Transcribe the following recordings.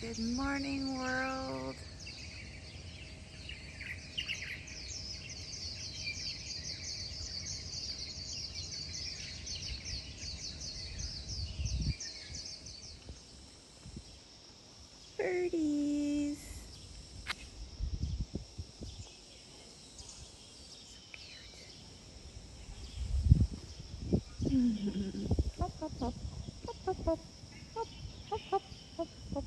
Good morning, world. Birdies. So cute. Hop, hop, hop. Hop, hop, hop. Hop, hop, hop. Hop, hop.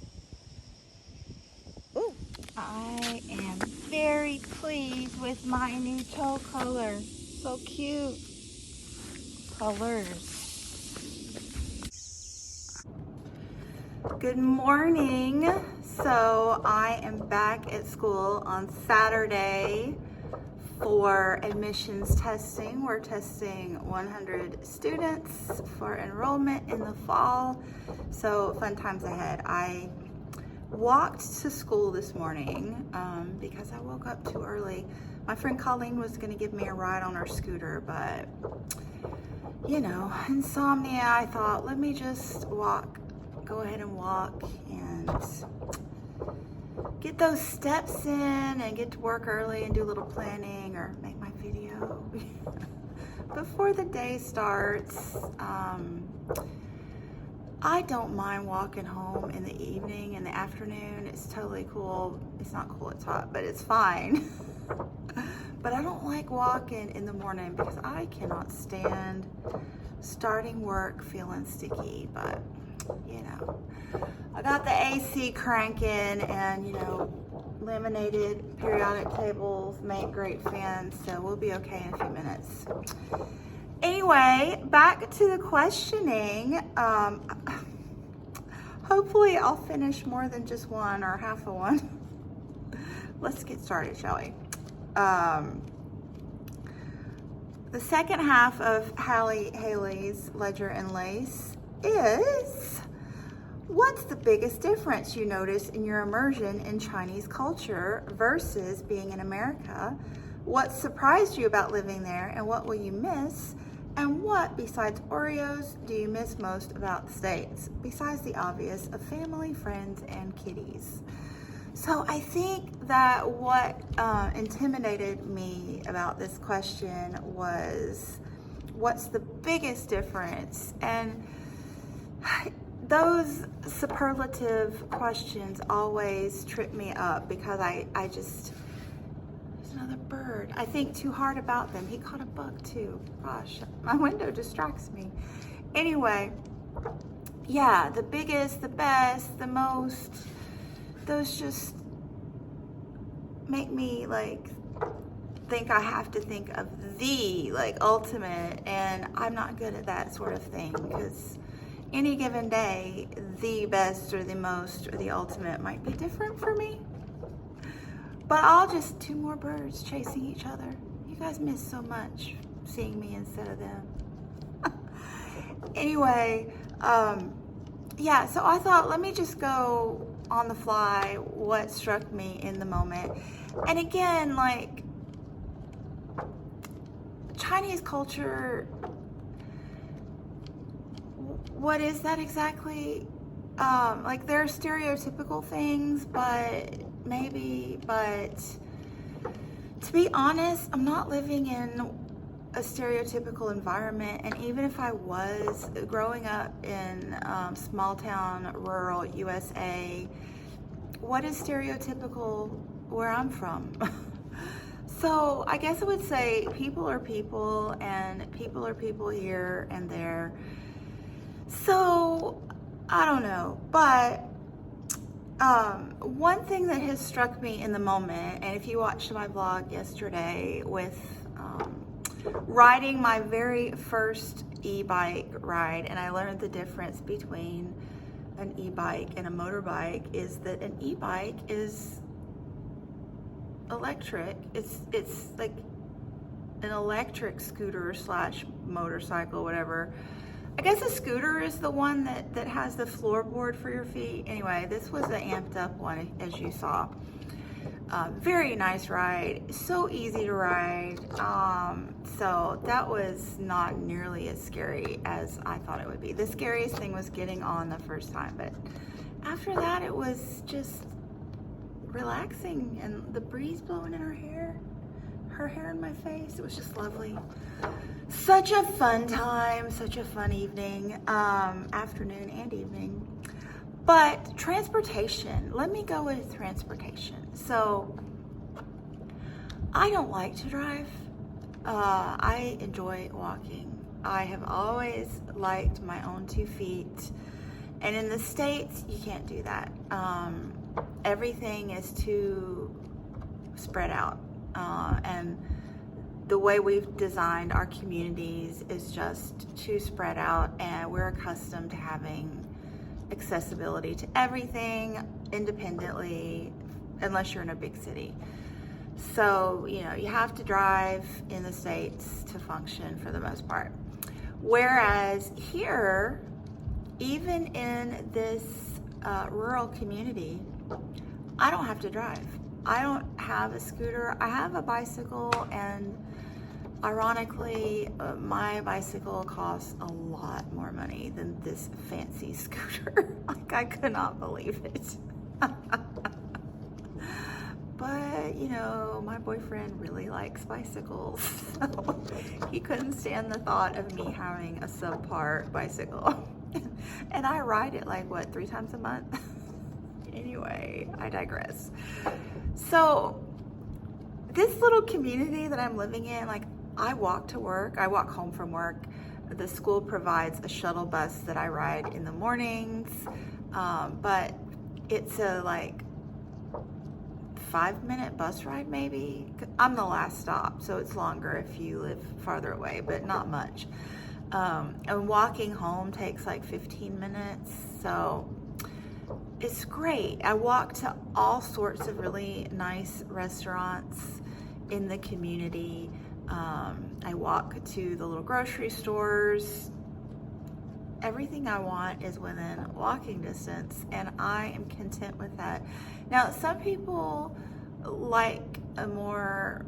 Ooh. I am very pleased with my new toe color. So cute. Colors. Good morning. So I am back at school on Saturday for admissions testing. We're testing 100 students for enrollment in the fall. So fun times ahead. I walked to school this morning because I woke up too early. My friend Colleen was going to give me a ride on her scooter, but you know, insomnia. I thought, let me just go ahead and walk and get those steps in and get to work early and do a little planning or make my video before the day starts. I don't mind walking home in the evening, in the afternoon. It's totally cool. It's not cool, it's hot, but it's fine. But I don't like walking in the morning because I cannot stand starting work feeling sticky. But you know, I got the AC cranking, and you know, laminated periodic tables make great fans, so we'll be okay in a few minutes. Anyway, back to the questioning. Hopefully I'll finish more than just one or half of one. Let's get started, shall we? The second half of Haley's Ledger and Lace is, what's the biggest difference you notice in your immersion in Chinese culture versus being in America? What surprised you about living there, and what will you miss? And what, besides Oreos, do you miss most about the States, besides the obvious of family, friends, and kitties? So I think that what intimidated me about this question was, what's the biggest difference? And those superlative questions always trip me up because I just, there's another bird. I think too hard about them. He caught a bug too. Gosh, my window distracts me. Anyway, yeah, the biggest, the best, the most, those just make me like think I have to think of the like ultimate, and I'm not good at that sort of thing because any given day, the best or the most or the ultimate might be different for me. But I'll just, two more birds chasing each other. You guys miss so much seeing me instead of them. Anyway, yeah, so I thought, let me just go on the fly what struck me in the moment. And again, like, Chinese culture, what is that exactly? Like, there are stereotypical things, but to be honest, I'm not living in a stereotypical environment. And even if I was growing up in small town, rural USA, what is stereotypical where I'm from? So I guess I would say people are people, and people are people here and there. So I don't know, but one thing that has struck me in the moment, and if you watched my vlog yesterday with riding my very first e-bike ride, and I learned the difference between an e-bike and a motorbike, is that an e-bike is electric. It's like an electric scooter slash motorcycle, whatever. I guess a scooter is the one that has the floorboard for your feet. Anyway, this was the amped up one, as you saw. Very nice ride, so easy to ride. So that was not nearly as scary as I thought it would be. The scariest thing was getting on the first time, but after that, it was just relaxing and the breeze blowing in her hair in my face. It was just lovely. Such a fun time, such a fun evening, afternoon and evening. But transportation, let me go with transportation. So I don't like to drive. I enjoy walking. I have always liked my own 2 feet. And in the States, you can't do that. Everything is too spread out. And the way we've designed our communities is just too spread out, and we're accustomed to having accessibility to everything independently, unless you're in a big city. So, you know, you have to drive in the States to function for the most part. Whereas here, even in this rural community, I don't have to drive. I don't have a scooter. I have a bicycle, and ironically, my bicycle costs a lot more money than this fancy scooter. Like, I could not believe it. But, you know, my boyfriend really likes bicycles, so he couldn't stand the thought of me having a subpar bicycle. And I ride it like, what, 3 times a month? Anyway, I digress. So this little community that I'm living in, like, I walk to work, I walk home from work. The school provides a shuttle bus that I ride in the mornings, but it's a like 5-minute bus ride maybe. I'm the last stop, so it's longer if you live farther away, but not much. And walking home takes like 15 minutes, so it's great. I walk to all sorts of really nice restaurants in the community. I walk to the little grocery stores. Everything I want is within walking distance, and I am content with that. Now, some people like a more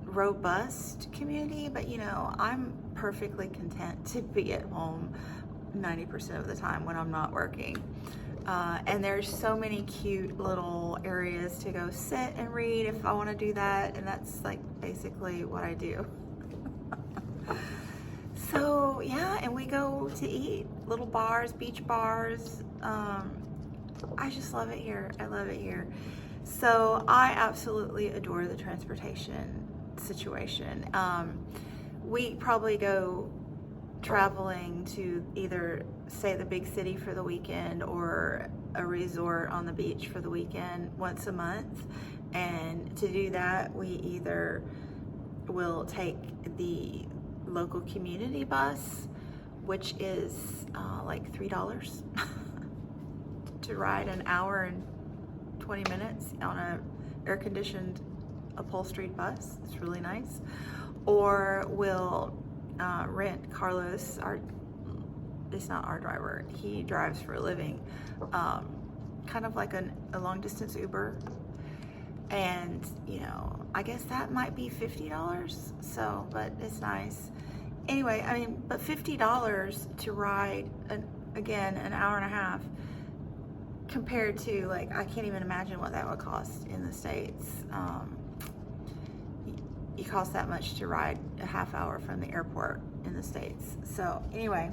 robust community, but you know, I'm perfectly content to be at home 90% of the time when I'm not working. And there's so many cute little areas to go sit and read if I want to do that, and that's like basically what I do. So yeah, and we go to eat, little bars, beach bars. I just love it here. I love it here. So I absolutely adore the transportation situation. We probably go traveling to either, say, the big city for the weekend or a resort on the beach for the weekend once a month. And to do that, we either will take the local community bus, which is like $3 to ride an hour and 20 minutes on a air-conditioned upholstered bus. It's really nice. Or we'll rent Carlos, it's not our driver, he drives for a living, kind of like a long distance Uber. And you know, I guess that might be $50, so, but it's nice. Anyway, I mean, but $50 to ride, again, an hour and a half, compared to, like, I can't even imagine what that would cost in the States. It costs that much to ride a half hour from the airport in the States. So anyway,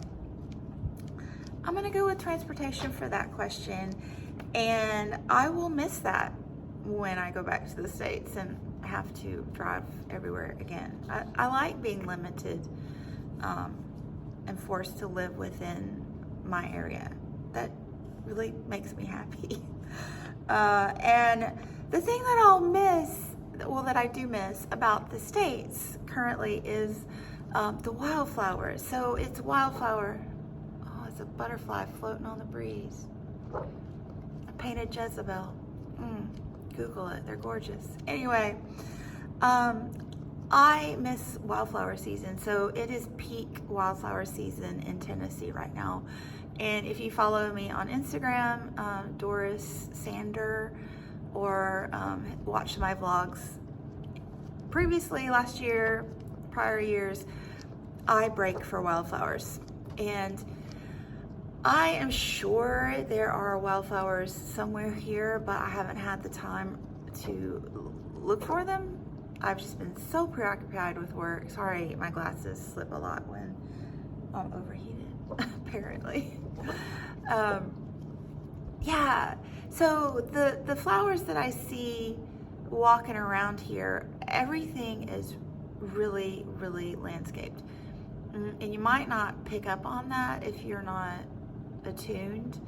I'm gonna go with transportation for that question, and I will miss that when I go back to the States and have to drive everywhere again. I like being limited and forced to live within my area. That really makes me happy. And the thing that I'll miss, well, that I do miss about the States currently is the wildflowers. So it's wildflower. Oh, it's a butterfly floating on the breeze. A painted Jezebel. Google it, they're gorgeous. Anyway, I miss wildflower season. So it is peak wildflower season in Tennessee right now. And if you follow me on Instagram, Doris Sander, or watch my vlogs previously, last year, prior years, I break for wildflowers. And I am sure there are wildflowers somewhere here, but I haven't had the time to look for them. I've just been so preoccupied with work. Sorry, my glasses slip a lot when I'm overheated, apparently. Yeah, so the flowers that I see walking around here, everything is really, really landscaped. And you might not pick up on that if you're not attuned,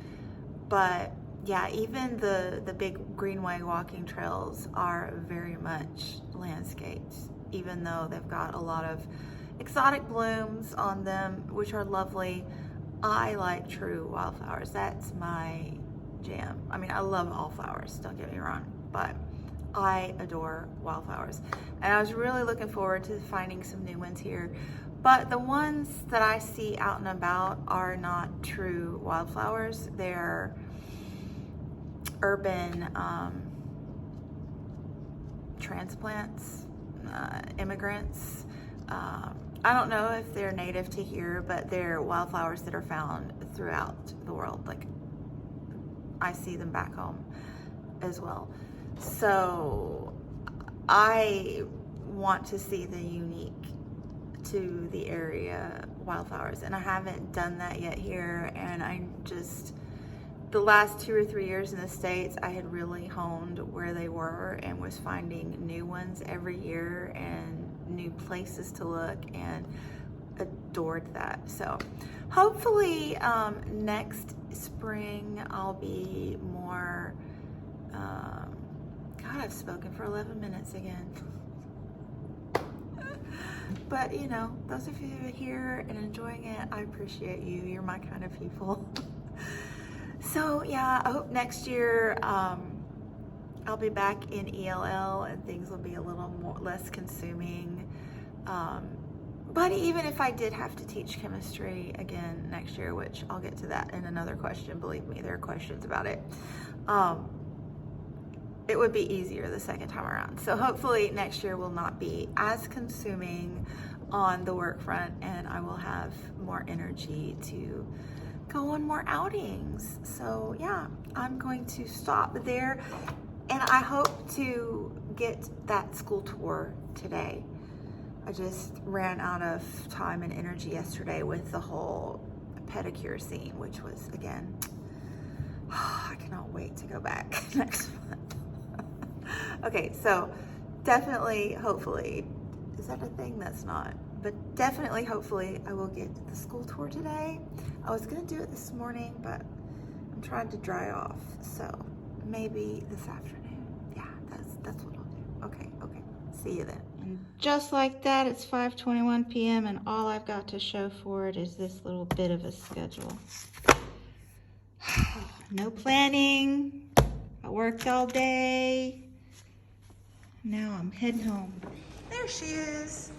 but yeah, even the big greenway walking trails are very much landscaped, even though they've got a lot of exotic blooms on them, which are lovely. I like true wildflowers. That's my jam. I mean, I love all flowers, don't get me wrong, but I adore wildflowers. And I was really looking forward to finding some new ones here. But the ones that I see out and about are not true wildflowers. They're urban transplants, immigrants. I don't know if they're native to here, but they're wildflowers that are found throughout the world. Like, I see them back home as well. So I want to see the unique to the area wildflowers, and I haven't done that yet here. And I just, the last 2 or 3 years in the States, I had really honed where they were and was finding new ones every year and new places to look, and adored that. So hopefully next spring I'll be more God, I've spoken for 11 minutes again. But you know, those of you who are here and enjoying it, I appreciate you. You're my kind of people. So yeah, I hope next year I'll be back in ELL and things will be a little less consuming. But even if I did have to teach chemistry again next year, which I'll get to that in another question, believe me, there are questions about it. It would be easier the second time around. So hopefully next year will not be as consuming on the work front, and I will have more energy to go on more outings. So yeah, I'm going to stop there, and I hope to get that school tour today. I just ran out of time and energy yesterday with the whole pedicure scene, which was, again, I cannot wait to go back next month. Okay, so definitely, hopefully, is that a thing? That's not, but definitely, hopefully, I will get the school tour today. I was gonna do it this morning, but I'm trying to dry off, so maybe this afternoon. Yeah, that's what I'll do. Okay, see you then. And just like that, it's 5:21 p.m. and all I've got to show for it is this little bit of a schedule. No planning. I worked all day. Now I'm heading home. There she is.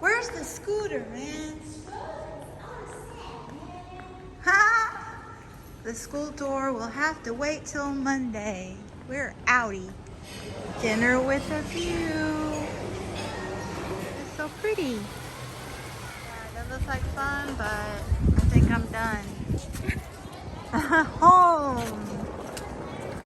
Where's the scooter, man? Ha! The school tour will have to wait till Monday. We're outie. Dinner with a view. It's so pretty. Yeah, that looks like fun, but I think I'm done. Home.